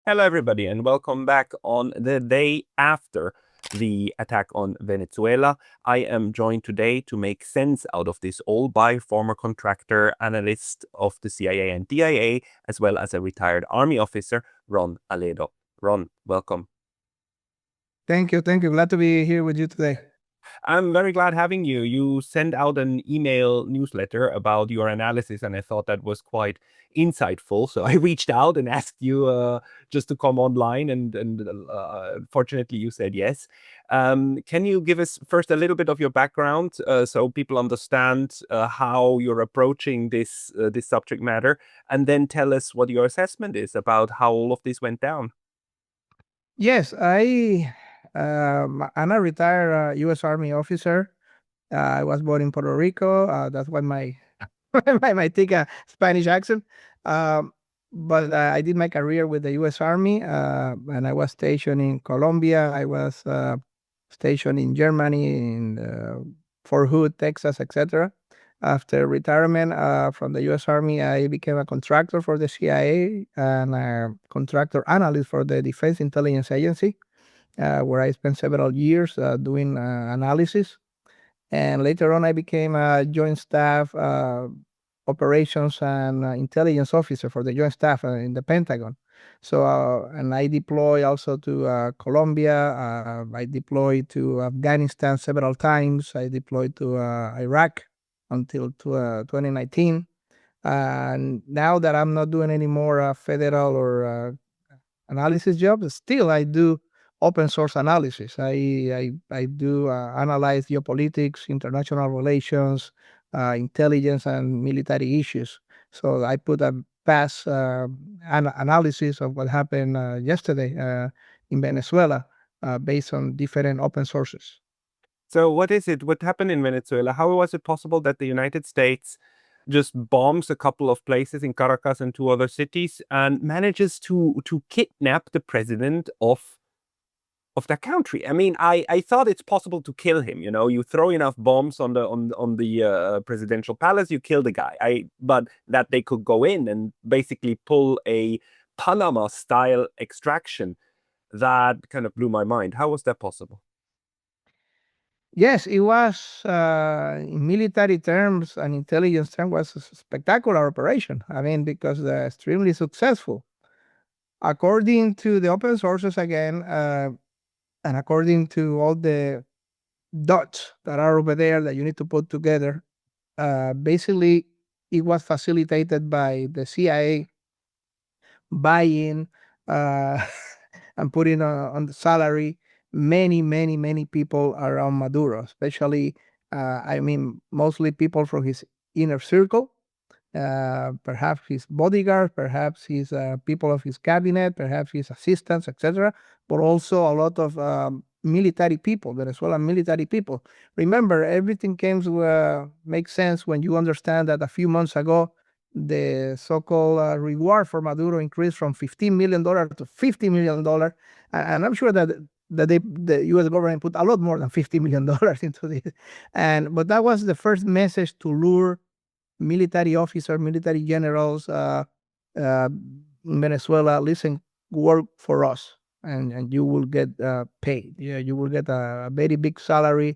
Hello, everybody, and welcome back on the day after the attack on Venezuela. I am joined today to make sense out of this all by former contractor, analyst of the CIA and DIA, as well as a retired army officer, Ron Aledo. Ron, welcome. Thank you. Glad to be here with you today. I'm very glad having you. You sent out an email newsletter about your analysis, and I thought that was quite insightful. So I reached out and asked you just to come online, and fortunately you said yes. Can you give us first a little bit of your background so people understand how you're approaching this subject matter, and then tell us what your assessment is about how all of this went down? Yes, I'm a retired U.S. Army officer. I was born in Puerto Rico. That's why my my thick Spanish accent. Um, but I did my career with the U.S. Army, and I was stationed in Colombia. I was stationed in Germany, in Fort Hood, Texas, etc. After retirement from the U.S. Army, I became a contractor for the CIA and a contractor analyst for the Defense Intelligence Agency, where I spent several years doing analysis. And later on, I became a Joint Staff Operations and Intelligence Officer for the Joint Staff in the Pentagon. So, and I deploy also to Colombia. I deployed to Afghanistan several times. I deployed to Iraq until 2019. And now that I'm not doing any more federal or analysis jobs, still I do open source analysis. I do analyze geopolitics, international relations, intelligence, and military issues. So I put a past analysis of what happened yesterday in Venezuela based on different open sources. So what is it? What happened in Venezuela? How was it possible that the United States just bombs a couple of places in Caracas and two other cities and manages to kidnap the president of that country? I mean, I thought it's possible to kill him. You know, you throw enough bombs on the presidential palace, you kill the guy. But that they could go in and basically pull a Panama style extraction, that kind of blew my mind. How was that possible? Yes, it was, in military terms and intelligence terms, was a spectacular operation. I mean, because they're extremely successful. According to the open sources again, and according to all the dots that are over there that you need to put together, basically it was facilitated by the CIA buying uh, and putting on the salary many people around Maduro, especially, I mean, mostly people from his inner circle, perhaps his bodyguards, perhaps his people of his cabinet, perhaps his assistants, etc., but also a lot of military people, Venezuelan military people. Remember, everything came to make sense when you understand that a few months ago, the so-called reward for Maduro increased from $15 million to $50 million, and I'm sure that the U.S. government put a lot more than $50 million into this, but that was the first message to lure military officers, military generals, uh, in Venezuela. Listen, work for us, and you will get paid. Yeah, you will get a very big salary.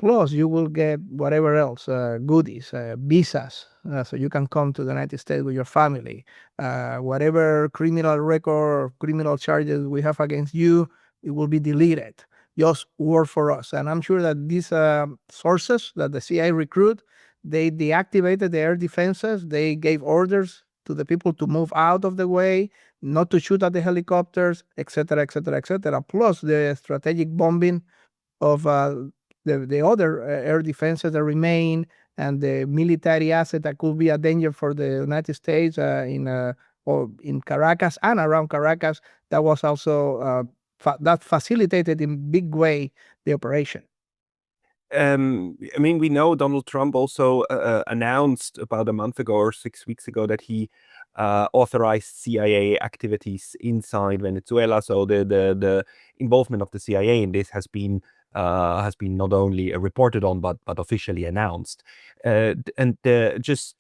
Plus, you will get whatever else, goodies, visas, so you can come to the United States with your family. Whatever criminal record or criminal charges we have against you, it will be deleted. Just work for us. And I'm sure that these sources that the CIA recruit, they deactivated the air defenses. They gave orders to the people to move out of the way, not to shoot at the helicopters, etc., etc., etc. Plus, the strategic bombing of the other air defenses that remain, and the military asset that could be a danger for the United States or in Caracas and around Caracas. That was also that facilitated in big way the operation. I mean, we know Donald Trump also announced about a month ago or 6 weeks ago that he authorized CIA activities inside Venezuela. So the involvement of the CIA in this has been not only reported on but officially announced. And just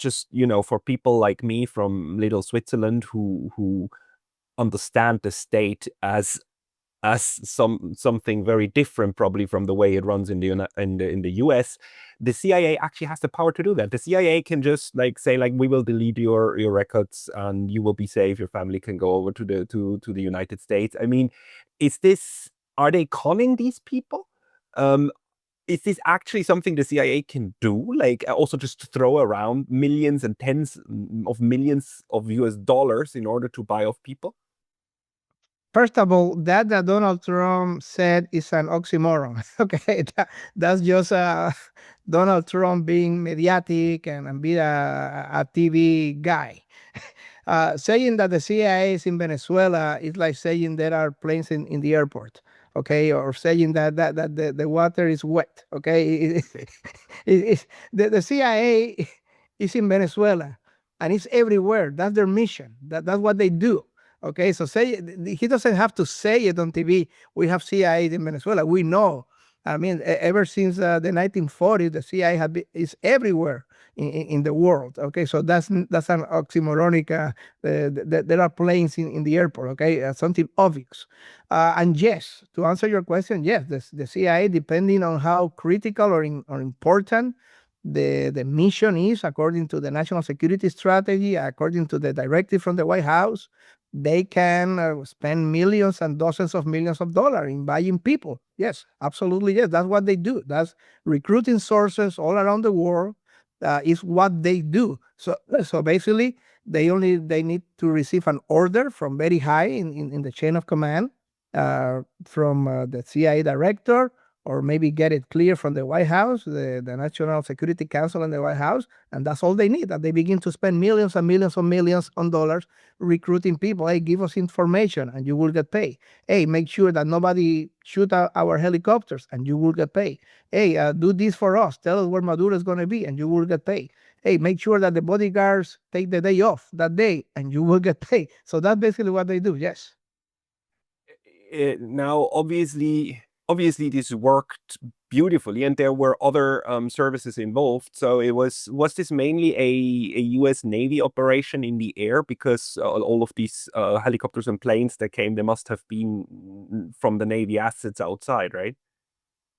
for people like me from little Switzerland who understand the state as something very different, probably from the way it runs in the US. The CIA actually has the power to do that. The CIA can just say we will delete your records and you will be safe. Your family can go over to the United States. I mean, are they conning these people? Is this actually something the CIA can do? Also just throw around millions and tens of millions of US dollars in order to buy off people? First of all, that Donald Trump said is an oxymoron. Okay, that's just Donald Trump being mediatic and being a TV guy. Saying that the CIA is in Venezuela is like saying there are planes in the airport, okay, or saying that the water is wet, okay. The CIA is in Venezuela and it's everywhere. That's their mission. That's what they do. Okay, so he doesn't have to say it on TV. We have CIA in Venezuela. We know. I mean, ever since the 1940s, the CIA is everywhere in the world. Okay, so that's an oxymoronic. There are planes in the airport. Okay, something obvious. And yes, to answer your question, yes, the CIA, depending on how critical or important the mission is, according to the national security strategy, according to the directive from the White House, they can spend millions and dozens of millions of dollars in buying people. Yes, absolutely. Yes, that's what they do. That's recruiting sources all around the world. Is what they do. So basically, they need to receive an order from very high in the chain of command, from the CIA director, or maybe get it clear from the White House, the National Security Council and the White House, and that's all they need. That they begin to spend millions and millions of millions on dollars recruiting people. Hey, give us information and you will get paid. Hey, make sure that nobody shoot our helicopters and you will get paid. Hey, do this for us. Tell us where Maduro is going to be and you will get paid. Hey, make sure that the bodyguards take the day off that day and you will get paid. So that's basically what they do. Yes. Now, obviously this worked beautifully, and there were other services involved. So was this mainly a US Navy operation in the air? Because all of these helicopters and planes that came, they must have been from the Navy assets outside, right?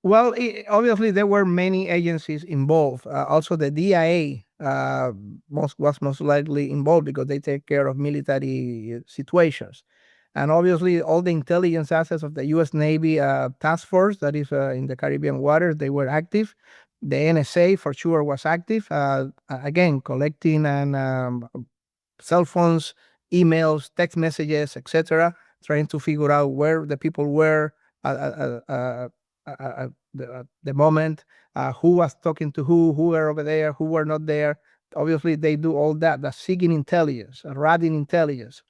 Well, obviously there were many agencies involved. Also, the DIA was most likely involved because they take care of military situations. And obviously, all the intelligence assets of the U.S. Navy task force that is in the Caribbean waters, they were active. The NSA for sure was active. Again, collecting and cell phones, emails, text messages, etc., trying to figure out where the people were at the moment, who was talking to who were over there, who were not there. Obviously, they do all that. That's seeking intelligence, ratting intelligence.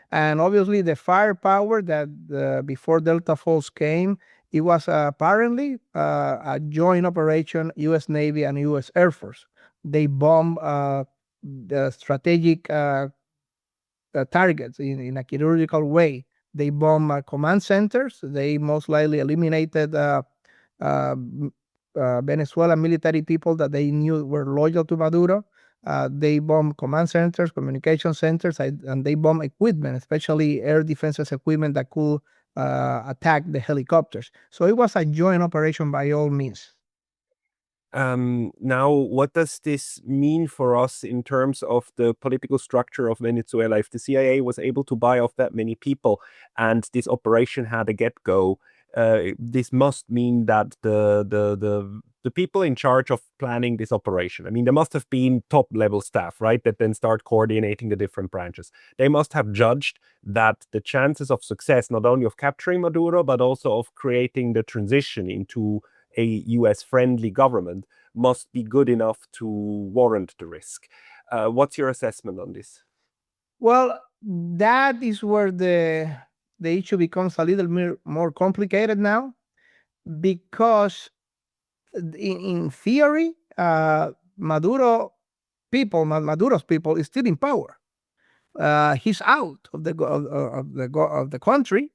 And obviously, the firepower that before Delta Force came, it was apparently a joint operation, U.S. Navy and U.S. Air Force. They bombed the strategic targets in a chirurgical way. They bombed command centers. They most likely eliminated Venezuela military people that they knew were loyal to Maduro. They bombed command centers, communication centers, and they bombed equipment, especially air defenses equipment that could attack the helicopters. So it was a joint operation by all means. Now, what does this mean for us in terms of the political structure of Venezuela? If the CIA was able to buy off that many people and this operation had a get-go, this must mean that the people in charge of planning this operation, I mean, there must have been top-level staff, right, that then start coordinating the different branches. They must have judged that the chances of success, not only of capturing Maduro, but also of creating the transition into a US-friendly government, must be good enough to warrant the risk. What's your assessment on this? Well, that is where the issue becomes a little more complicated now, because in theory, Maduro's people is still in power. He's out of the country,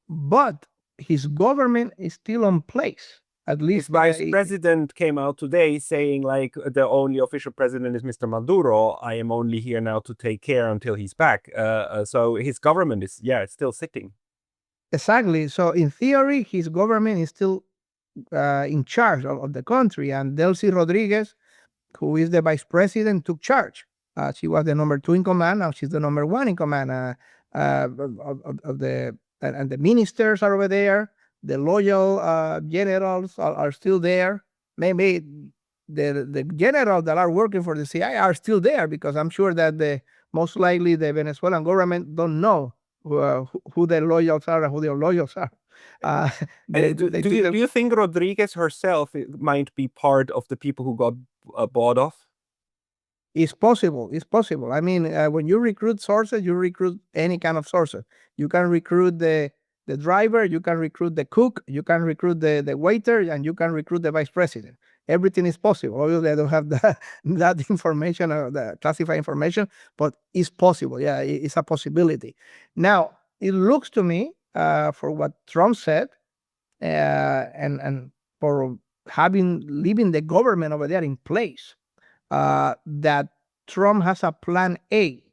but his government is still in place. At His least vice president came out today saying like the only official president is Mr. Maduro. I am only here now to take care until he's back. So his government is still sitting. exactly. So in theory, his government is still in charge of the country, and Delcy Rodriguez, who is the vice president, took charge. She was the number 2 in command. Now she's the number 1 in command of the and the ministers are over there. The loyal generals are still there. Maybe the generals that are working for the CIA are still there, because I'm sure that the most likely the Venezuelan government don't know who the loyals are and who the loyals are. Do you think Rodriguez herself might be part of the people who got bought off? It's possible. It's possible. I mean, when you recruit sources, you recruit any kind of sources. You can recruit the driver, you can recruit the cook, you can recruit the waiter, and you can recruit the vice president. Everything is possible. Obviously, I don't have that information or the classified information, but it's possible. Yeah, it's a possibility. Now, it looks to me, for what Trump said, and for leaving the government over there in place, that Trump has a plan A.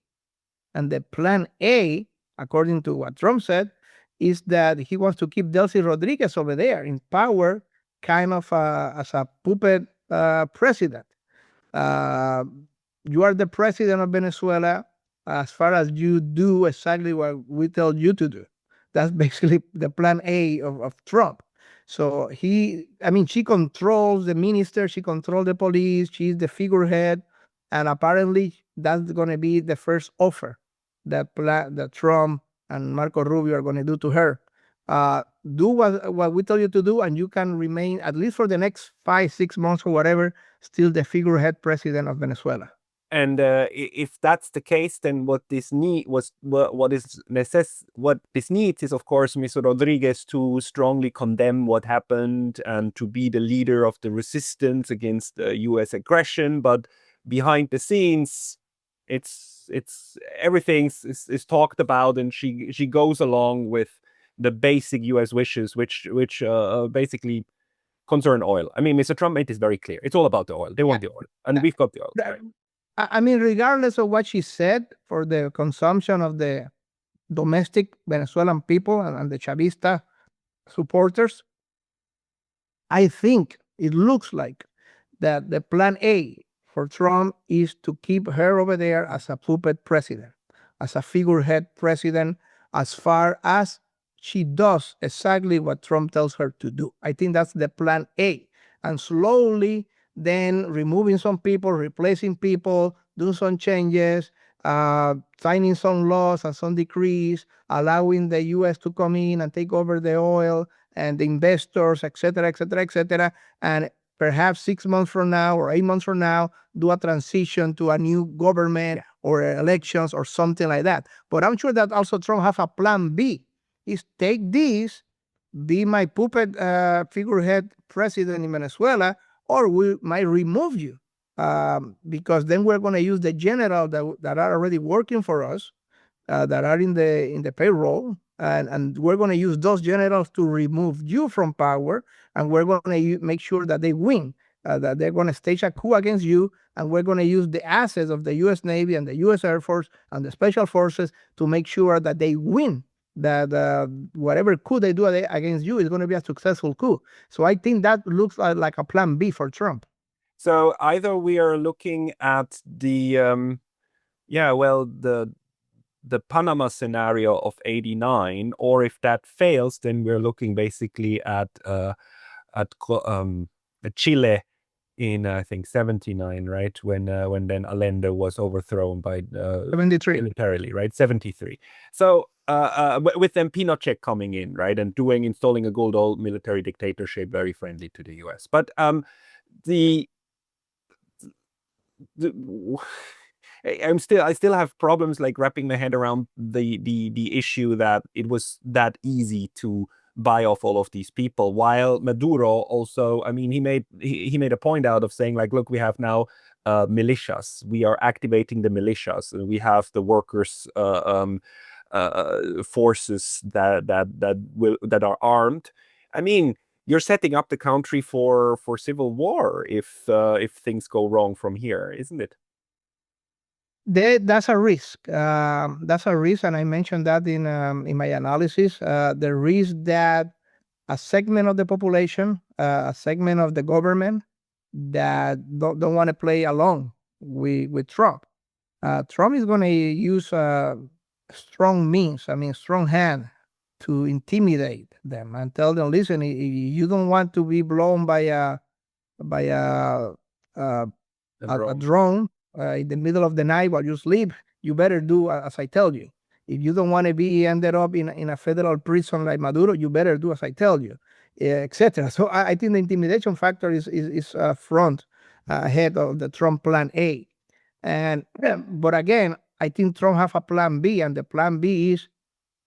And the plan A, according to what Trump said, is that he wants to keep Delcy Rodriguez over there in power, kind of as a puppet president. You are the president of Venezuela as far as you do exactly what we tell you to do. That's basically the plan A of Trump. So she controls the minister, she controls the police, she's the figurehead, and apparently that's going to be the first offer that Trump and Marco Rubio are going to do to her. Do what we tell you to do, and you can remain, at least for the next 5-6 months or whatever, still the figurehead president of Venezuela. And if that's the case, then what this needs is, of course, Mr. Rodriguez to strongly condemn what happened and to be the leader of the resistance against U.S. aggression. But behind the scenes, it's everything is talked about, and she goes along with the basic U.S. wishes, which basically concern oil. I mean, Mr. Trump made this very clear. It's all about the oil. They want the oil, and we've got the oil. Right? I mean, regardless of what she said, for the consumption of the domestic Venezuelan people and the Chavista supporters, I think it looks like that the plan A for Trump is to keep her over there as a puppet president, as a figurehead president, as far as she does exactly what Trump tells her to do. I think that's the plan A. And slowly then removing some people, replacing people, do some changes, signing some laws and some decrees, allowing the U.S. to come in and take over the oil and the investors, et cetera, et cetera, et cetera. And perhaps 6 months from now or 8 months from now, do a transition to a new government or elections or something like that. But I'm sure that also Trump has a plan B, is take this, be my puppet figurehead president in Venezuela, or we might remove you, because then we're going to use the general that are already working for us, that are in the payroll, and we're going to use those generals to remove you from power, and we're going to make sure that they win, that they're going to stage a coup against you, and we're going to use the assets of the U.S. Navy and the U.S. Air Force and the Special Forces to make sure that they win, that whatever coup they do against you is going to be a successful coup. So I think that looks like a plan B for Trump. So either we are looking at the the Panama scenario of 89, or if that fails, then we're looking basically at Chile in I think 79, right? When then Aledo was overthrown by 73 militarily, right? 73. So with then Pinochet coming in, right, and installing a good old military dictatorship, very friendly to the U.S. But I still have problems like wrapping my head around the issue that it was that easy to buy off all of these people, while Maduro also, I mean, he made a point out of saying like, look, we have now militias, we are activating the militias, and we have the workers forces that are armed. I mean, you're setting up the country for civil war if things go wrong from here, isn't it? That's a risk. That's a risk, and I mentioned that in my analysis. The risk that a segment of the population, a segment of the government that don't want to play along with Trump. Trump is going to use strong means, I mean, strong hand to intimidate them and tell them, listen, if you don't want to be blown by a uh, a drone in the middle of the night while you sleep, you better do as I tell you. If you don't want to be ended up in a federal prison like Maduro, you better do as I tell you, etc. So I think the intimidation factor is front ahead of the Trump plan A. And but again, I think Trump have a plan B, and the plan B is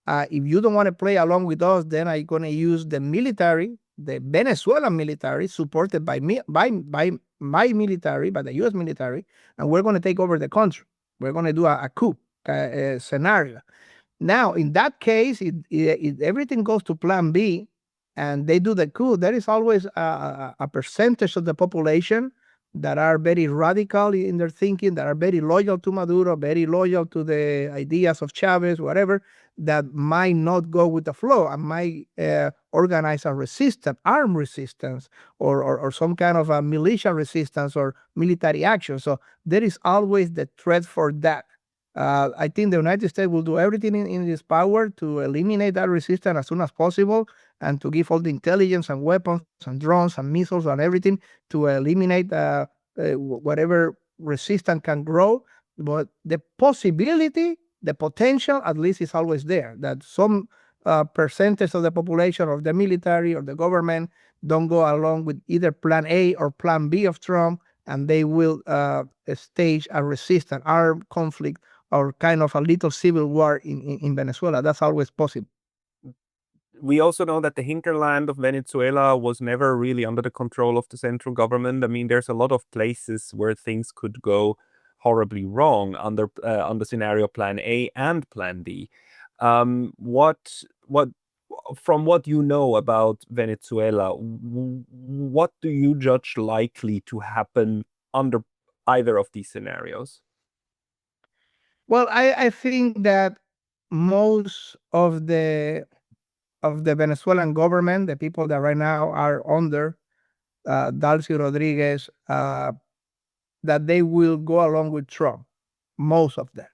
if you don't want to play along with us, then I'm going to use the military, the Venezuelan military, supported by me, by my military, by the U.S. military, and we're going to take over the country. We're going to do a coup scenario. Now, in that case, if everything goes to Plan B, and they do the coup, there is always a percentage of the population that are very radical in their thinking, that are very loyal to Maduro, very loyal to the ideas of Chavez, whatever, that might not go with the flow and might organize a resistance, armed resistance, or some kind of a militia resistance or military action. So there is always the threat for that. I think the United States will do everything in its power to eliminate that resistance as soon as possible and to give all the intelligence and weapons and drones and missiles and everything to eliminate whatever resistance can grow. But the possibility, the potential, at least, is always there that some percentage of the population or the military or the government don't go along with either Plan A or Plan B of Trump, and they will stage a resistance, armed conflict, or kind of a little civil war in Venezuela. That's always possible. We also know that the hinterland of Venezuela was never really under the control of the central government. I mean, there's a lot of places where things could go horribly wrong under scenario Plan A and Plan D. What from what you know about Venezuela, what do you judge likely to happen under either of these scenarios? Well, I think that most of the Venezuelan government, the people that right now are under Dalcy Rodriguez, that they will go along with Trump, most of them,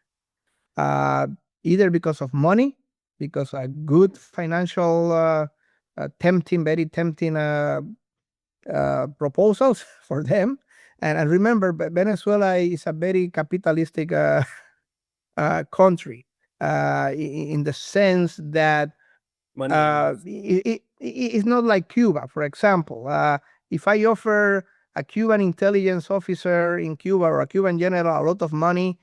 uh, either because of money, because good financial, tempting, very tempting proposals for them. And remember, Venezuela is a very capitalistic country in the sense that it's not like Cuba, for example. If I offer a Cuban intelligence officer in Cuba or a Cuban general a lot of money,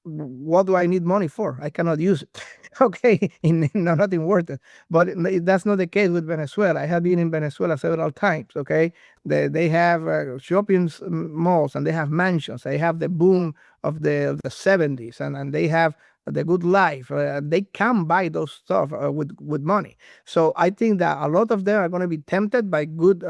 what do I need money for? I cannot use it. Okay, nothing worth it. But that's not the case with Venezuela. I have been in Venezuela several times. Okay, they have shopping malls and they have mansions. They have the boom of the 70s, and they have the good life. They can buy those stuff with money. So I think that a lot of them are going to be tempted by good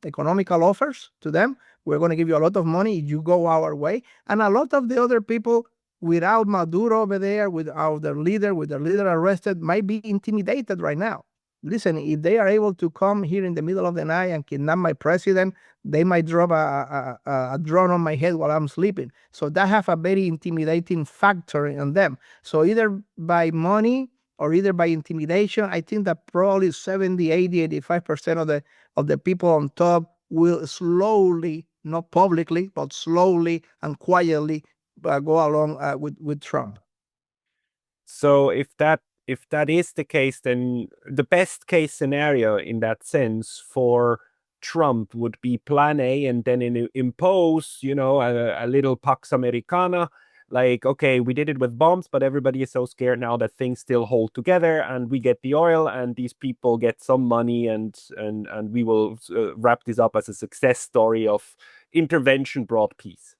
economical offers to them. We're going to give you a lot of money if you go our way. And a lot of the other people, without Maduro over there, without their leader, with their leader arrested, might be intimidated right now. Listen, if they are able to come here in the middle of the night and kidnap my president, they might drop a drone on my head while I'm sleeping. So that have a very intimidating factor in them. So either by money or either by intimidation, I think that probably 70, 80, 85% of the people on top will slowly, not publicly, but slowly and quietly go along with Trump. So if that is the case, then the best case scenario in that sense for Trump would be Plan A, and then impose, a little Pax Americana, like, okay, we did it with bombs, but everybody is so scared now that things still hold together, and we get the oil, and these people get some money, and we will wrap this up as a success story of intervention brought peace.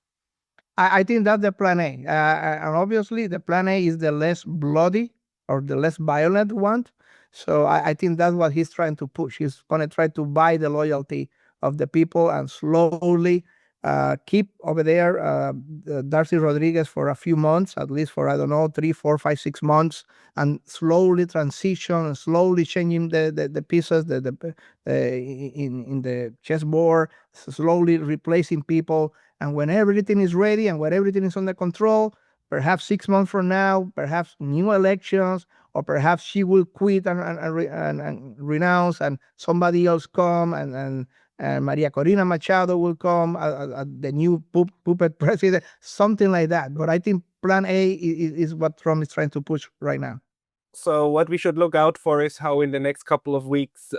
I think that's the Plan A. And obviously, the Plan A is the less bloody or the less violent one. So I think that's what he's trying to push. He's going to try to buy the loyalty of the people and slowly keep over there Darcy Rodriguez for a few months, at least for, I don't know, 3, 4, 5, 6 months, and slowly transition and slowly changing the pieces in the chessboard, slowly replacing people. And when everything is ready and when everything is under control, perhaps 6 months from now, perhaps new elections, or perhaps she will quit and renounce, and somebody else come, and Maria Corina Machado will come, the new puppet president, something like that. But I think Plan A is what Trump is trying to push right now. So what we should look out for is how in the next couple of weeks,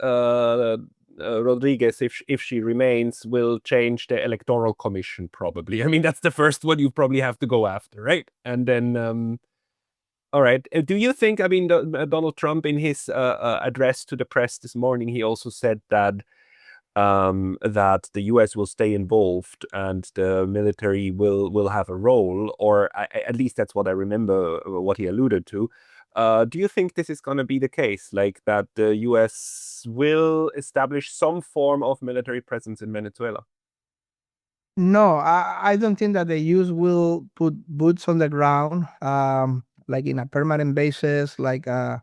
Rodriguez, if she remains, will change the electoral commission. Probably. I mean, that's the first one you probably have to go after, right? And then, all right. Do you think? I mean, Donald Trump in his address to the press this morning, he also said that that the U.S. will stay involved and the military will have a role, or at least that's what I remember what he alluded to. Do you think this is going to be the case, like that the U.S. will establish some form of military presence in Venezuela? No, I don't think that the U.S. will put boots on the ground, like in a permanent basis. Like that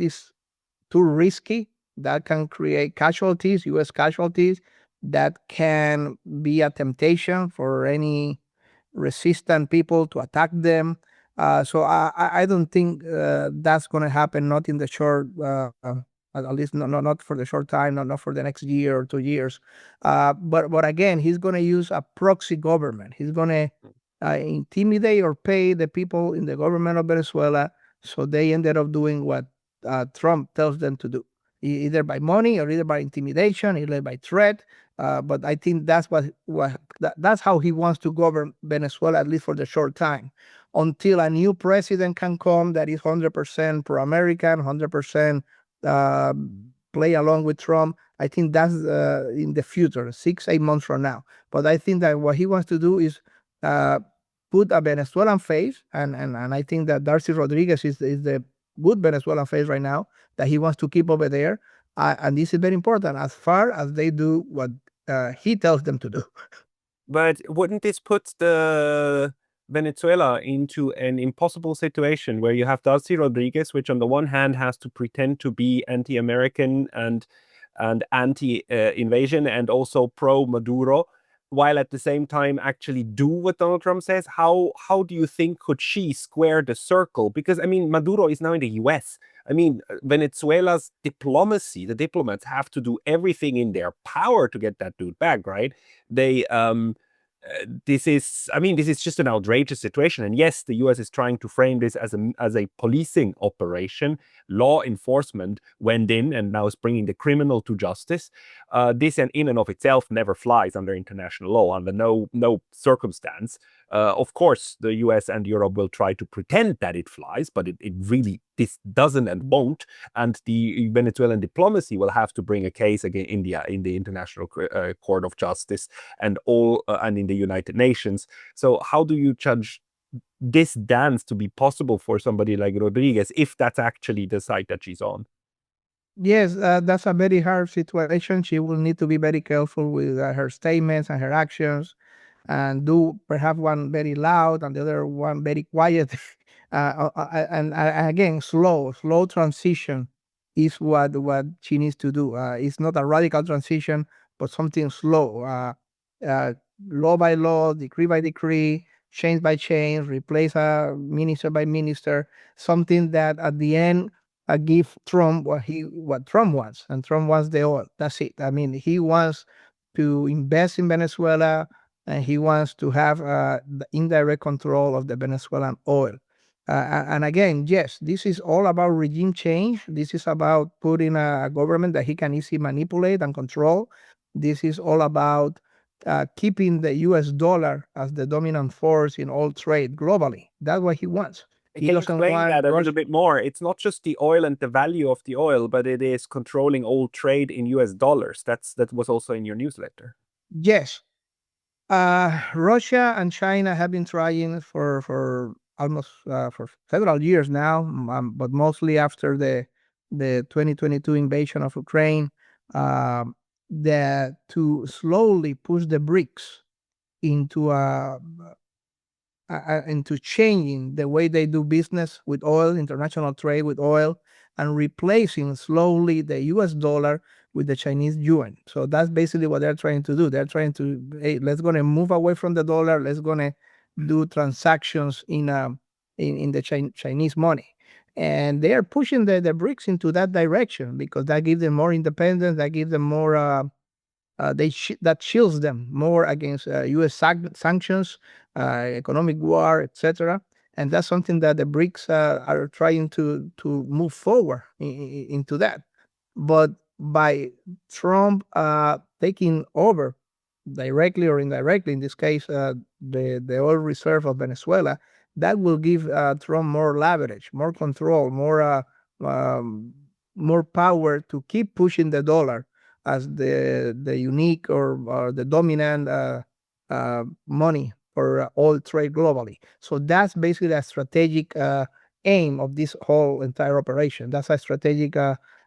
is too risky. That can create casualties, U.S. casualties. That can be a temptation for any resistant people to attack them. So I don't think that's going to happen. Not in the short, at least not for the short time, not for the next year or 2 years. But again, he's going to use a proxy government. He's going to intimidate or pay the people in the government of Venezuela, so they ended up doing what Trump tells them to do, either by money or either by intimidation, either by threat. But I think that's how he wants to govern Venezuela, at least for the short time, until a new president can come that is 100% pro-American, 100% uh, play along with Trump. I think that's in the future, 6, 8 months from now. But I think that what he wants to do is uh, put a Venezuelan face, and I think that Darcy Rodriguez is the good Venezuelan face right now that he wants to keep over there. And this is very important as far as they do what he tells them to do. But wouldn't this put the Venezuela into an impossible situation where you have Darcy Rodriguez, which on the one hand has to pretend to be anti-American and anti-invasion and also pro-Maduro, while at the same time actually do what Donald Trump says? How do you think could she square the circle? Because I mean, Maduro is now in the US. I mean, Venezuela's diplomacy, the diplomats have to do everything in their power to get that dude back, right? They this is, I mean, this is just an outrageous situation. And yes, the US is trying to frame this as a policing operation. Law enforcement went in and now is bringing the criminal to justice. This in and of itself never flies under international law, under no circumstance. Of course, the US and Europe will try to pretend that it flies, but it really, this doesn't and won't. And the Venezuelan diplomacy will have to bring a case against India in the International Court of Justice and in the United Nations. So how do you judge this dance to be possible for somebody like Rodriguez if that's actually the side that she's on? Yes, that's a very hard situation. She will need to be very careful with her statements and her actions, and do perhaps one very loud and the other one very quiet. And again, slow transition is what she needs to do. It's not a radical transition, but something slow, uh, law by law, decree by decree, change by change, replace a minister by minister. Something that at the end give Trump what Trump wants, and Trump wants the oil. That's it. I mean, he wants to invest in Venezuela, and he wants to have the indirect control of the Venezuelan oil. And again, yes, this is all about regime change. This is about putting a government that he can easily manipulate and control. This is all about keeping the U.S. dollar as the dominant force in all trade globally. That's what he wants. He Can you doesn't explain want that a Russia. little bit more? It's not just the oil and the value of the oil, but it is controlling all trade in US dollars. That was also in your newsletter. Yes, Russia and China have been trying for almost for several years now, but mostly after the 2022 invasion of Ukraine, um, that to slowly push the BRICS into into changing the way they do business with oil, international trade with oil, and replacing slowly the US dollar with the Chinese yuan. So that's basically what they're trying to do. They're trying to, hey, let's gonna move away from the dollar. Let's gonna do transactions in the Chinese money. And they are pushing the BRICS into that direction because that gives them more independence, that gives them more that shields them more against U.S. sanctions, economic war, etc. And that's something that the BRICS are trying to move forward into that. But by Trump taking over directly or indirectly, in this case, the oil reserve of Venezuela, that will give Trump more leverage, more control, um, more power to keep pushing the dollar as the unique or the dominant money for oil trade globally. So that's basically a strategic aim of this whole entire operation. That's a strategic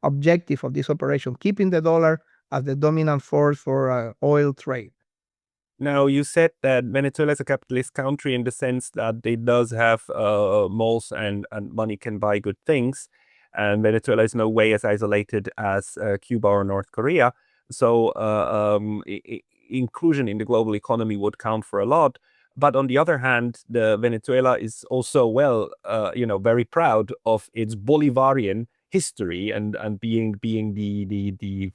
objective of this operation, keeping the dollar as the dominant force for oil trade. Now, you said that Venezuela is a capitalist country in the sense that it does have malls and money can buy good things. And Venezuela is no way as isolated as Cuba or North Korea. So inclusion in the global economy would count for a lot. But on the other hand, the Venezuela is also, well, very proud of its Bolivarian history and being the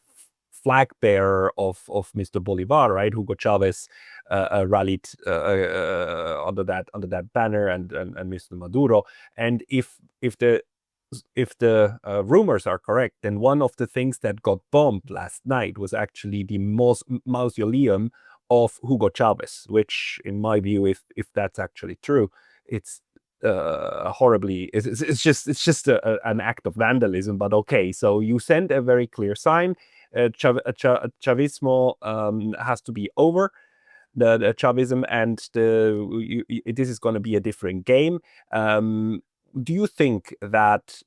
flag bearer of Mr. Bolivar, right? Hugo Chavez rallied under that banner, and Mr. Maduro. And if the rumors are correct, then one of the things that got bombed last night was actually the mausoleum of Hugo Chavez, which, in my view, if that's actually true, it's horribly. It's just an act of vandalism. But okay, so you send a very clear sign. Chavismo has to be over. The Chavism, and this is going to be a different game. Do you think that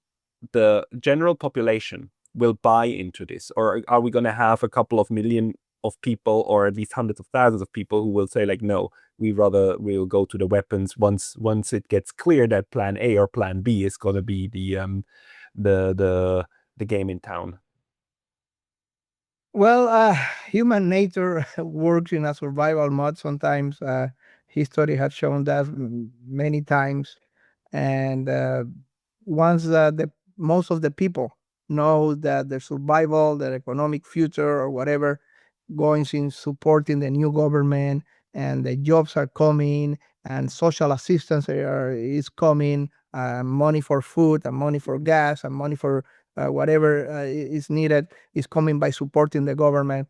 the general population will buy into this, or are we going to have a couple of million of people, or at least hundreds of thousands of people, who will say like, no, we'll go to the weapons once it gets clear that Plan A or Plan B is going to be the game in town? Well, human nature works in a survival mode sometimes. History has shown that many times. And once the most of the people know that their survival, their economic future, or whatever, going in supporting the new government, and the jobs are coming, and social assistance is coming, money for food, and money for gas, and money for whatever is needed is coming by supporting the government.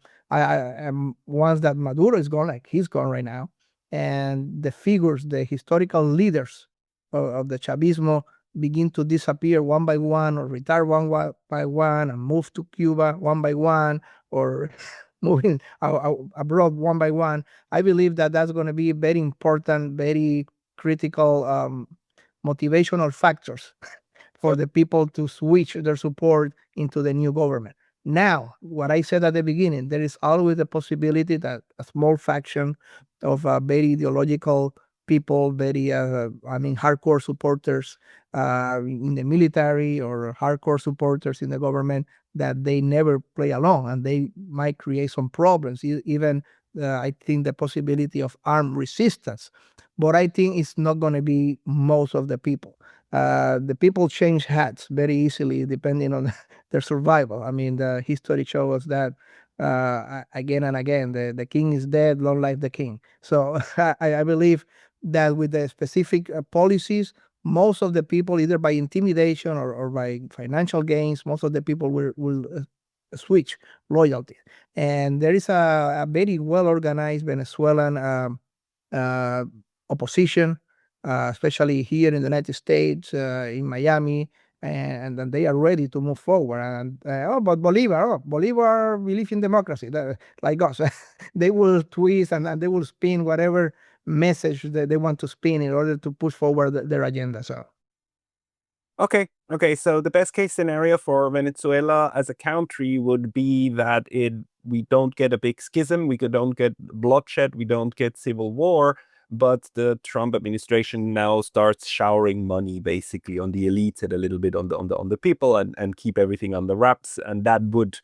Once that Maduro is gone, like he's gone right now, and the figures, the historical leaders of the Chavismo begin to disappear one by one, or retire by one, and move to Cuba one by one, or moving abroad one by one. I believe that that's going to be very important, very critical motivational factors for the people to switch their support into the new government. Now, what I said at the beginning, there is always the possibility that a small faction of very ideological people, very, hardcore supporters in the military, or hardcore supporters in the government, that they never play along, and they might create some problems. Even, I think, the possibility of armed resistance. But I think it's not going to be most of the people. The people change hats very easily depending on their survival. I mean, the history shows us that again and again. The king is dead, long life the king. So I believe that with the specific policies, most of the people, either by intimidation or by financial gains, most of the people will switch loyalty. And there is a very well organized Venezuelan uh, opposition, especially here in the United States, in Miami, and then they are ready to move forward. And but Bolivar believes in democracy, like us. They will twist and they will spin whatever message that they want to spin in order to push forward their agenda. So. Okay. So the best case scenario for Venezuela as a country would be that we don't get a big schism, we don't get bloodshed, we don't get civil war, but the Trump administration now starts showering money basically on the elites and a little bit on the people and keep everything under wraps, and that would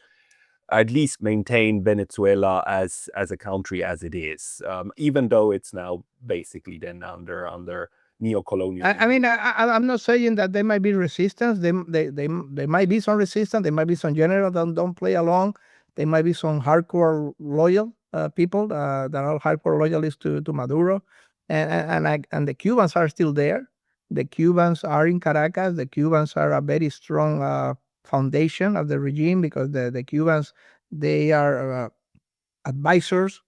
at least maintain Venezuela as a country as it is, even though it's now basically then under neo-colonialism. I mean, I'm not saying that there might be resistance. They might be some resistance. There might be some generals that don't play along. There might be some hardcore loyal people that are hardcore loyalists to Maduro, and the Cubans are still there. The Cubans are in Caracas. The Cubans are a very strong foundation of the regime because the Cubans, they are advisors.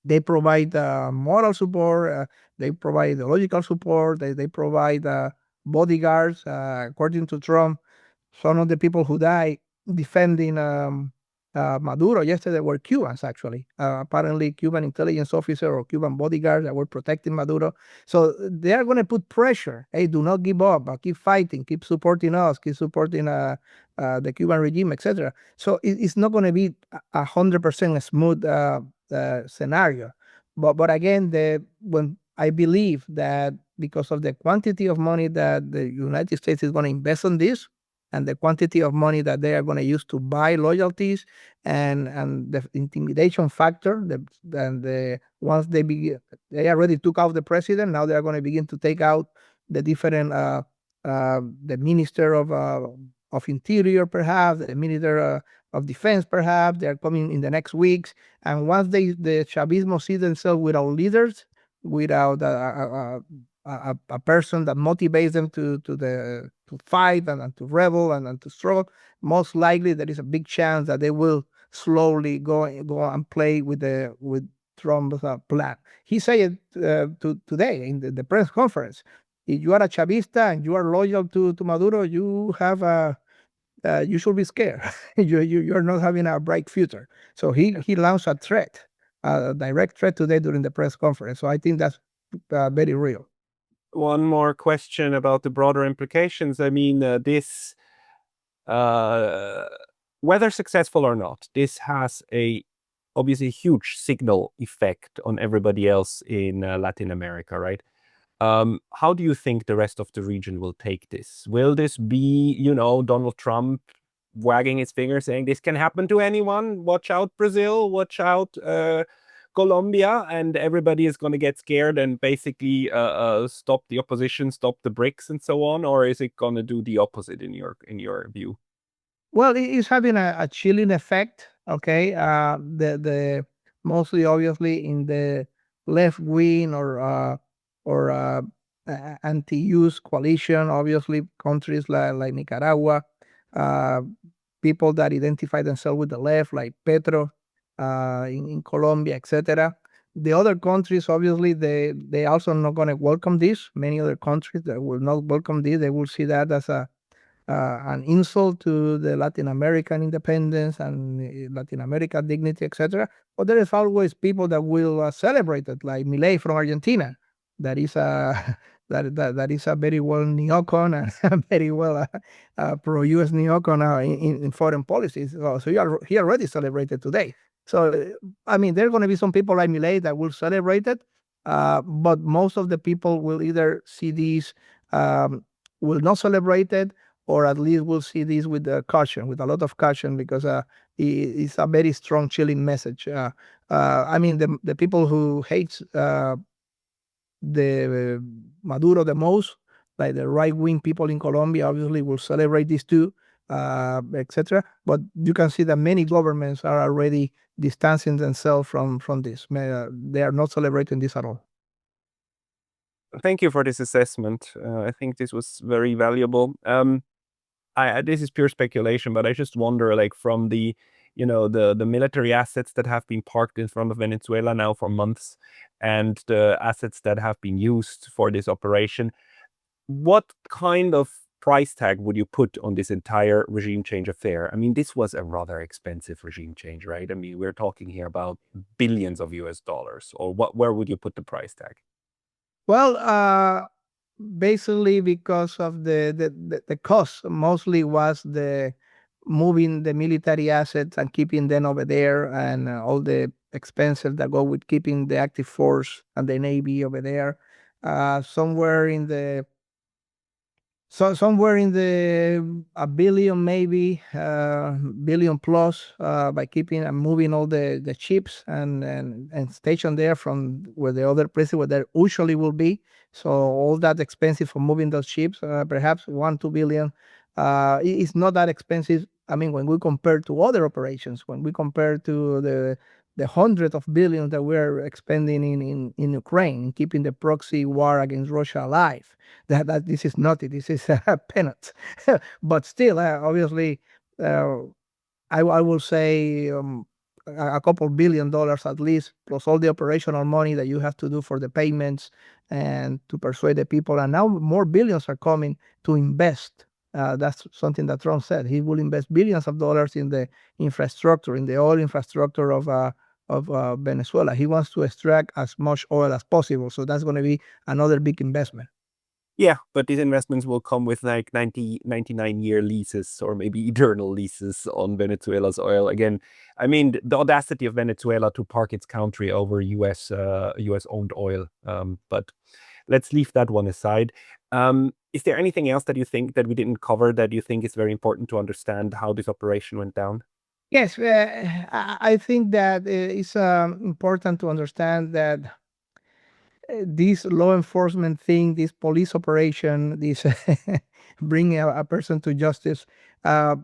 They provide moral support. They provide ideological support. They provide bodyguards. According to Trump, some of the people who died defending Maduro yesterday were Cubans, actually. Apparently, Cuban intelligence officer or Cuban bodyguards that were protecting Maduro. So they are going to put pressure. Hey, do not give up. Keep fighting. Keep supporting us. Keep supporting the Cuban regime, etc. So it's not going to be 100% smooth scenario. But again, when I believe that because of the quantity of money that the United States is going to invest on this, and the quantity of money that they are going to use to buy loyalties, and the intimidation factor, once they already took out the president, now they are going to begin to take out the different the minister of interior, perhaps the minister of defense, perhaps they are coming in the next weeks. And once the Chavismo see themselves without leaders, without a person that motivates them to fight and to rebel and to struggle, most likely there is a big chance that they will slowly go and play with Trump's plan. He said today in the press conference, if you are a Chavista and you are loyal to Maduro, you should be scared. You're not having a bright future. So he launched a threat, a direct threat today during the press conference. So I think that's very real. One more question about the broader implications. I mean, this, whether successful or not, this has obviously huge signal effect on everybody else in Latin America, right? How do you think the rest of the region will take this? Will this be, Donald Trump wagging his finger saying this can happen to anyone? Watch out, Brazil. Watch out, Colombia, and everybody is going to get scared and basically stop the opposition, stop the BRICS, and so on? Or is it going to do the opposite in your view? Well, it is having a chilling effect. Okay, the mostly obviously in the left wing or anti-use coalition. Obviously, countries like Nicaragua, people that identify themselves with the left, like Petro in Colombia, etc. The other countries, obviously, they also not going to welcome this. Many other countries that will not welcome this. They will see that as an insult to the Latin American independence and Latin American dignity, etc. But there is always people that will celebrate it, like Milei from Argentina. That is a that is a very well neocon and very well pro-US neocon in foreign policies. So he already celebrated today. So I mean, there are going to be some people like Milei that will celebrate it, but most of the people will either see these will not celebrate it, or at least we'll see this with caution, with a lot of caution, because it's a very strong, chilling message. I mean, the people who hate the Maduro the most, like the right-wing people in Colombia, obviously will celebrate this too, etc. But you can see that many governments are already distancing themselves from this. They are not celebrating this at all. Thank you for this assessment. I think this was very valuable. This is pure speculation, but I just wonder, like, from the military assets that have been parked in front of Venezuela now for months, and the assets that have been used for this operation, what kind of price tag would you put on this entire regime change affair? I mean, this was a rather expensive regime change, right? I mean, we're talking here about billions of US dollars. Or where would you put the price tag? Well, basically because of the cost mostly was the moving the military assets and keeping them over there, and all the expenses that go with keeping the active force and the navy over there. Somewhere in the somewhere in the a billion, maybe billion plus, by keeping and moving all the ships and station there from where the other places where there usually will be. So all that expensive for moving those ships, perhaps 1-2 billion. It's not that expensive. I mean, when we compare to other operations, when we compare to the hundreds of billions that we're expending in Ukraine, keeping the proxy war against Russia alive, that this is nothing. This is a peanut. But still, obviously, uh, I will say a couple $1 billion at least, plus all the operational money that you have to do for the payments and to persuade the people. And now more billions are coming to invest. That's something that Trump said. He will invest billions of dollars in the infrastructure, in the oil infrastructure of Venezuela. He wants to extract as much oil as possible. So that's going to be another big investment. Yeah, but these investments will come with like 99-year leases or maybe eternal leases on Venezuela's oil. Again, I mean, the audacity of Venezuela to park its country over US owned oil. But let's leave that one aside. Is there anything else that you think that we didn't cover that you think is very important to understand how this operation went down? Yes, I think that it's important to understand that this law enforcement thing, this police operation, this bringing a person to justice, uh,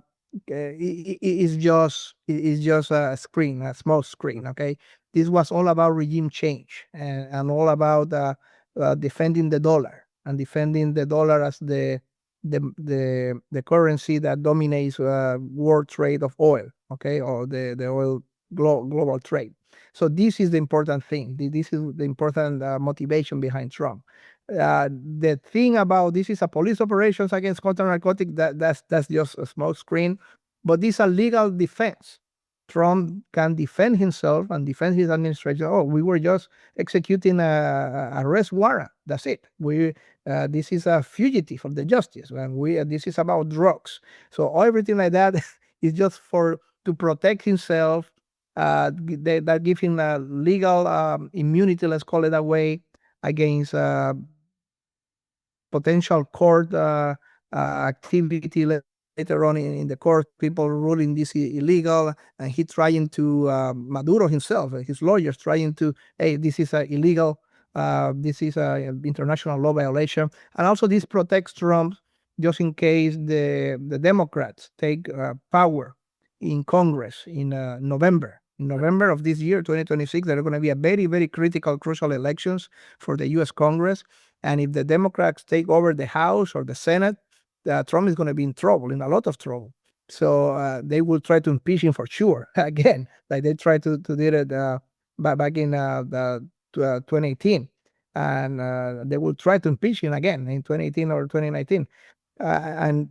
is just a screen, a small screen. Okay, this was all about regime change, and all about defending the dollar and defending the dollar as the currency that dominates world trade of oil. Okay, or the oil global trade. So this is the important thing. This is the important motivation behind Trump. The thing about this is a police operations against counter narcotic. That's just a smoke screen, but this is a legal defense. Trump can defend himself and defend his administration. Oh, we were just executing a arrest warrant. That's it. This is a fugitive of the justice, and this is about drugs. So everything like that is just for to protect himself. That give him a legal immunity, let's call it that way, against potential court activity later on in the court, people ruling this illegal, and he trying to Maduro himself, his lawyers trying to, hey, this is illegal, this is a international law violation, and also this protects Trump just in case the Democrats take power in Congress in November. In November of this year, 2026, there are going to be a very, very critical, crucial elections for the U.S. Congress. And if the Democrats take over the House or the Senate, Trump is going to be in trouble, in a lot of trouble. So they will try to impeach him for sure again, like they tried to do it back in 2018, and they will try to impeach him again in 2018 or 2019. And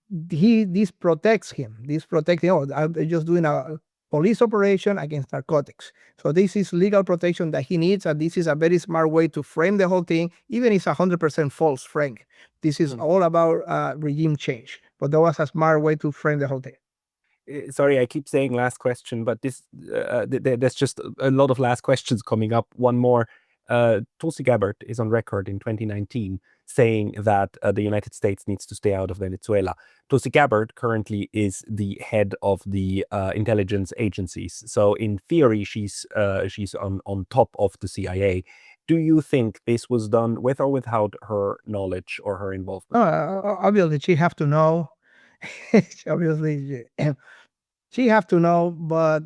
this protects him. This protects him. Oh, I'm just doing a police operation against narcotics. So this is legal protection that he needs, and this is a very smart way to frame the whole thing, even if it's 100% false, Frank. This is all about regime change, but that was a smart way to frame the whole thing. Sorry, I keep saying last question, but there's just a lot of last questions coming up. One more. Tulsi Gabbard is on record in 2019 saying that the United States needs to stay out of Venezuela. Tulsi Gabbard currently is the head of the intelligence agencies. So in theory, she's on top of the CIA. Do you think this was done with or without her knowledge or her involvement? Obviously, she have to know. Obviously, she have to know, but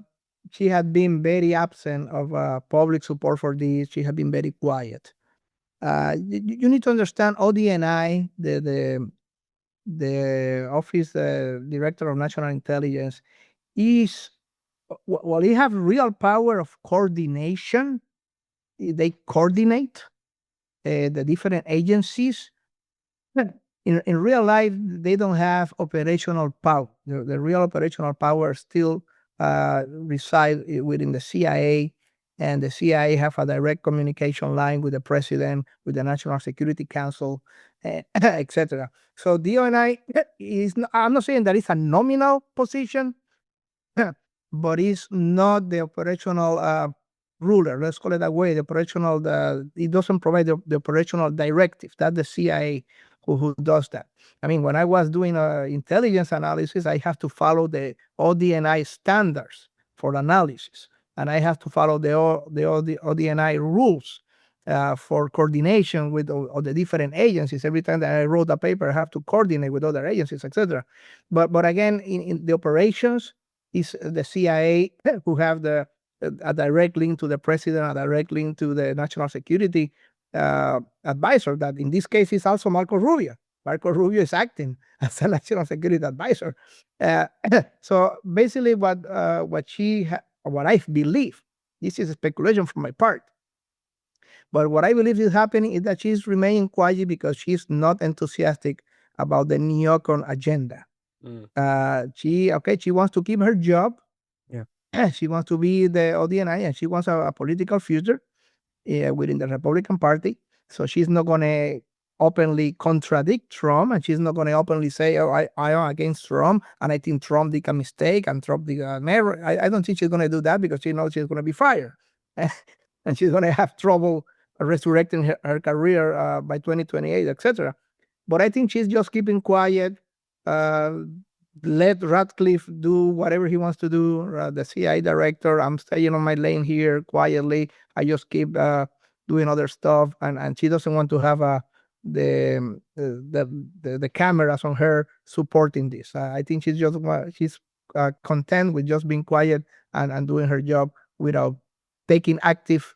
she had been very absent of public support for this. She had been very quiet. You need to understand ODNI, the Office Director of National Intelligence, is while he have real power of coordination, they coordinate the different agencies. in real life, they don't have operational power. The real operational power still reside within the CIA, and the CIA have a direct communication line with the president, with the National Security Council, etc. So DONI is, I'm not saying that it's a nominal position, but it's not the operational ruler. Let's call it that way. The operational, it doesn't provide the operational directive. That's the CIA who does that. I mean, when I was doing intelligence analysis, I have to follow the ODNI standards for analysis, and I have to follow the ODNI rules for coordination with all the different agencies. Every time that I wrote a paper, I have to coordinate with other agencies, etc. But again, in the operations, is the CIA who have a direct link to the president, a direct link to the national security advisor. That in this case is also Marco Rubio. Marco Rubio is acting as a national security advisor. Uh, so basically, what what I believe, this is a speculation from my part, but what I believe is happening is that she's remaining quiet because she's not enthusiastic about the neocon agenda. She wants to keep her job. Yeah. She wants to be the ODNI, and she wants a political future within the Republican Party. So she's not going to openly contradict Trump, and she's not going to openly say, "Oh, I am against Trump, and I think Trump did a mistake, and Trump did a error." I don't think she's going to do that because she knows she's going to be fired, and she's going to have trouble resurrecting her career by 2028, etc. But I think she's just keeping quiet. Uh, Let Ratcliffe do whatever he wants to do. The CIA director, I'm staying on my lane here quietly. I just keep doing other stuff, and she doesn't want to have the cameras on her supporting this. I think she's content with just being quiet and doing her job without taking active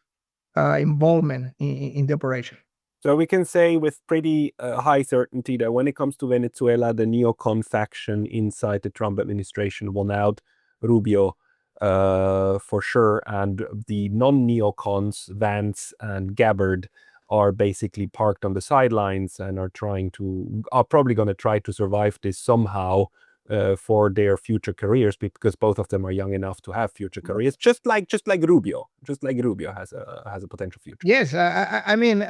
involvement in the operation. So we can say with pretty high certainty that when it comes to Venezuela, the neocon faction inside the Trump administration won out. Rubio, for sure, and the non-neocons, Vance and Gabbard, are basically parked on the sidelines and are probably going to try to survive this somehow for their future careers, because both of them are young enough to have future careers, just like Rubio has a potential future. Yes, I mean.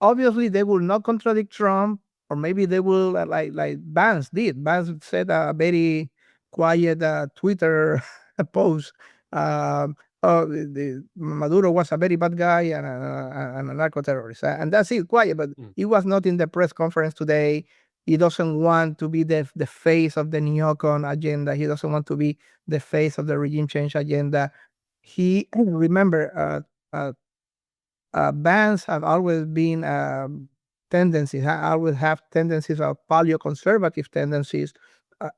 Obviously, they will not contradict Trump, or maybe they will, like Vance did. Vance said a very quiet Twitter post. Oh, Maduro was a very bad guy and a narco terrorist, and that's it, quiet. But he was not in the press conference today. He doesn't want to be the face of the neocon agenda. He doesn't want to be the face of the regime change agenda. He remember. Bands have always been tendencies, always have tendencies of paleo-conservative tendencies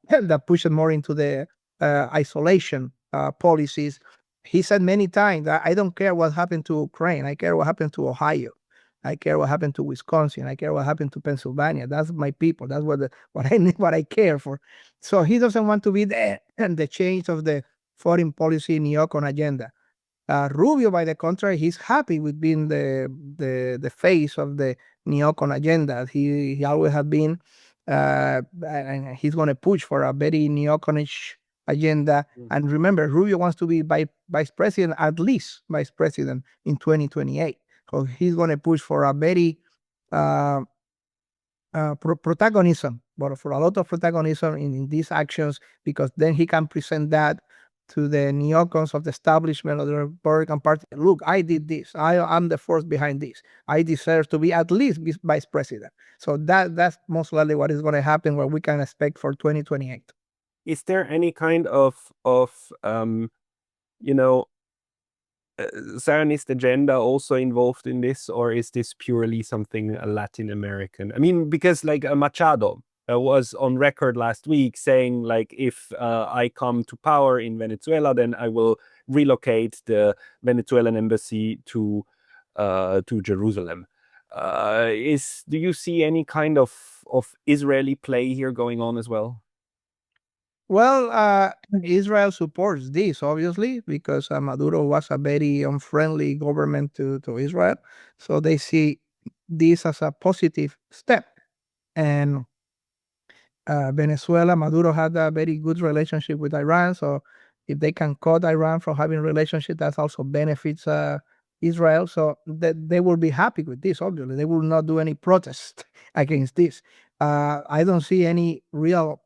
that push it more into the isolation policies. He said many times that I don't care what happened to Ukraine. I care what happened to Ohio. I care what happened to Wisconsin. I care what happened to Pennsylvania. That's my people. That's what I need, what I care for. So he doesn't want to be the change of the foreign policy neocon agenda. Rubio, by the contrary, he's happy with being the face of the neocon agenda. He always has been, and he's going to push for a very neoconish agenda. And remember, Rubio wants to be vice president, at least vice president in 2028. So he's going to push for a very protagonism, but for a lot of protagonism in these actions, because then he can present that to the neocons of the establishment of the Republican Party. Look, I did this. I'm the force behind this. I deserve to be at least vice president. So that's most likely what is going to happen, what we can expect for 2028. Is there any kind of Zionist agenda also involved in this, or is this purely something Latin American? I mean, because like Machado was on record last week saying, like, if I come to power in Venezuela, then I will relocate the Venezuelan embassy to Jerusalem. Do you see any kind of Israeli play here going on as well? Well, Israel supports this, obviously, because Maduro was a very unfriendly government to Israel. So they see this as a positive step. And Venezuela, Maduro had a very good relationship with Iran. So if they can cut Iran from having relationship, that also benefits Israel. So they will be happy with this, obviously. They will not do any protest against this. I don't see any real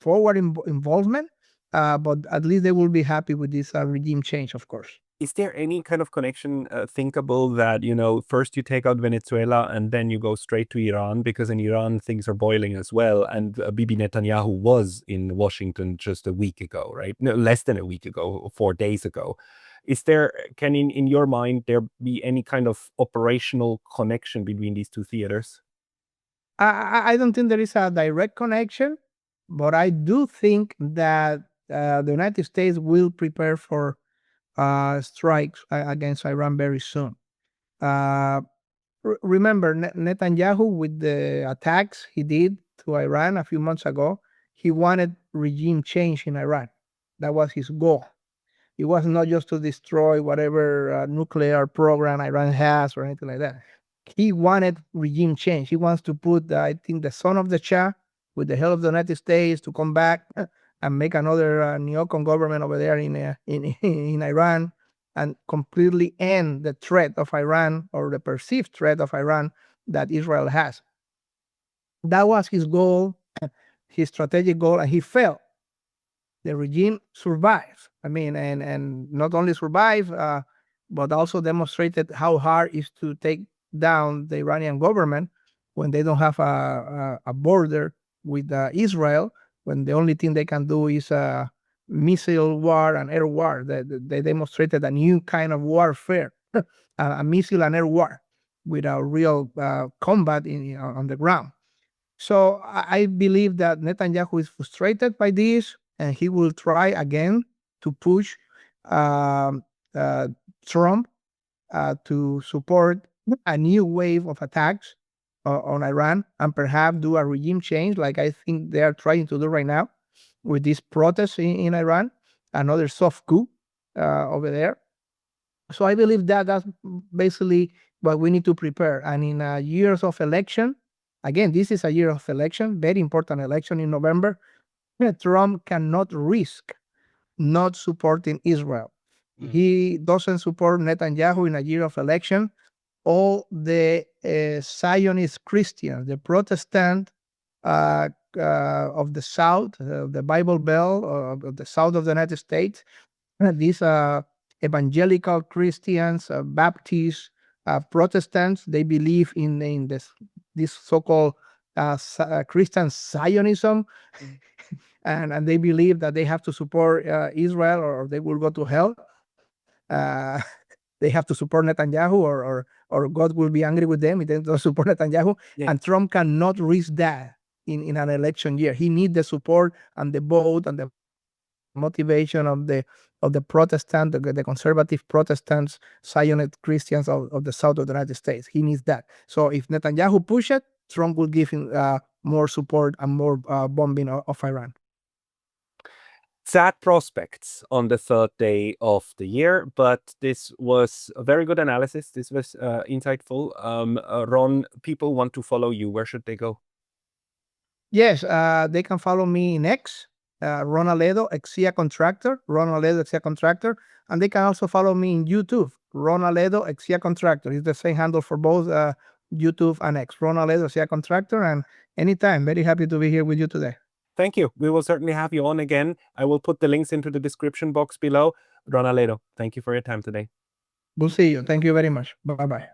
forward involvement, but at least they will be happy with this regime change, of course. Is there any kind of connection thinkable that, first you take out Venezuela and then you go straight to Iran, because in Iran things are boiling as well, and Bibi Netanyahu was in Washington just a week ago, right? No, less than a week ago, 4 days ago. Can in your mind there be any kind of operational connection between these two theaters? I don't think there is a direct connection, but I do think that the United States will prepare for strikes against Iran very soon. Remember Netanyahu with the attacks he did to Iran a few months ago. He wanted regime change in Iran. That was his goal. It was not just to destroy whatever nuclear program Iran has or anything like that. He wanted regime change. He wants to put, I think, the son of the Shah, with the help of the United States, to come back and make another neocon government over there in Iran, and completely end the threat of Iran, or the perceived threat of Iran that Israel has. That was his goal, his strategic goal, and he failed. The regime survived. I mean, and not only survived, but also demonstrated how hard it is to take down the Iranian government when they don't have a border with Israel, when the only thing they can do is missile war and air war. They demonstrated a new kind of warfare, a missile and air war, with a real combat on the ground. So I believe that Netanyahu is frustrated by this, and he will try again to push um, uh, Trump to support a new wave of attacks on Iran, and perhaps do a regime change, like I think they are trying to do right now with these protests in Iran, another soft coup over there. So I believe that that's basically what we need to prepare. And in years of election, again, this is a year of election, very important election in November. Trump cannot risk not supporting Israel. He doesn't support Netanyahu in a year of election. All the Zionist Christians, the Protestant of the South, the Bible Belt of the South of the United States, these evangelical Christians, Baptists, Protestants, they believe in this so-called Christian Zionism, and they believe that they have to support Israel, or they will go to hell. They have to support Netanyahu, or God will be angry with them if they don't support Netanyahu. Yeah. And Trump cannot risk that in an election year. He needs the support and the vote and the motivation of the Protestant, the conservative Protestants, Zionist Christians of the South of the United States. He needs that. So if Netanyahu push it, Trump will give him more support and more bombing of Iran. Sad prospects on the third day of the year, but this was a very good analysis. This was insightful. Ron, people want to follow you. Where should they go? Yes, they can follow me in X, Ron Aledo, Exia Contractor, Ron Aledo, Exia Contractor, and they can also follow me in YouTube, Ron Aledo, Exia Contractor. It's the same handle for both YouTube and X, Ron Aledo, Exia Contractor, and anytime, very happy to be here with you today. Thank you. We will certainly have you on again. I will put the links into the description box below. Ron Aledo, thank you for your time today. We'll see you. Thank you very much. Bye-bye.